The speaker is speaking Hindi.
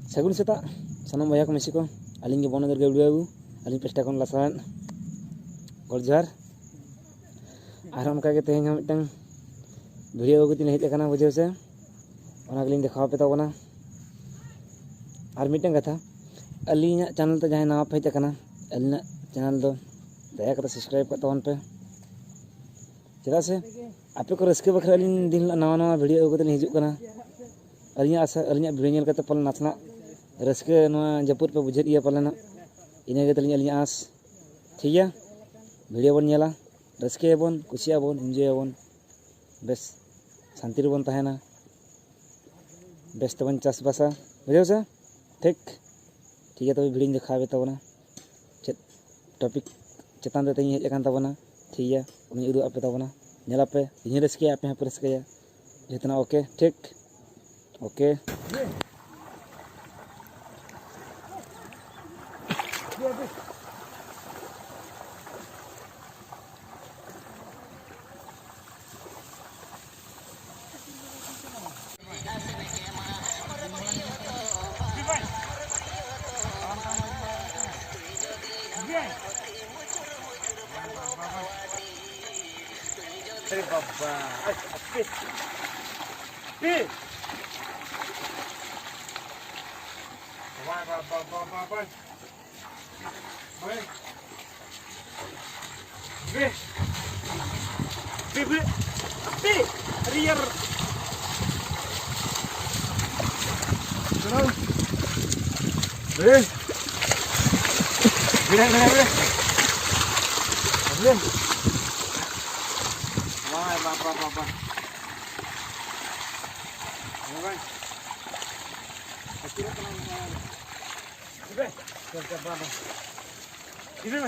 सगुन सेता सानम भैया को मिसी को अलिंग के बनदर वीडियो बाबू अलिंग पेस्टा को लासान गोल जोहार और उनका के तेज मिटन वीडियो को तीन हेज करना बुझे से ओना गलिंग दिखाव पे तबना और मिटन कथा अलिंग चैनल तो जहां नवा पे हेज करना अलिंग चैनल दो दया कर सब्सक्राइब कर तबन पे चेदा से आपे को रस्के बखरा अलिंग दिन नवा नवा वीडियो को तीन हिजुक करना अलिंग आशा अलिंग वीडियो नेल करते पल नाचना रस्के जपुर पे बुझे पालेना इन्हें अलिंग आस ठीक है वीडियो बन नेला रस्के बन कुसिया बन एंजॉय बन बेस शांति रे बन तहना बेस तबन चास बासा बुझे से ठीक है तब वीडियो देखा तबना चेत टॉपिक चेतान ते हेज अकान तबना ठीक है उन्हें उदू आपे तबना नेला पे इन रस्के आपे पे रस्के जितना ओके ठीक ओके अरे बाबा Ini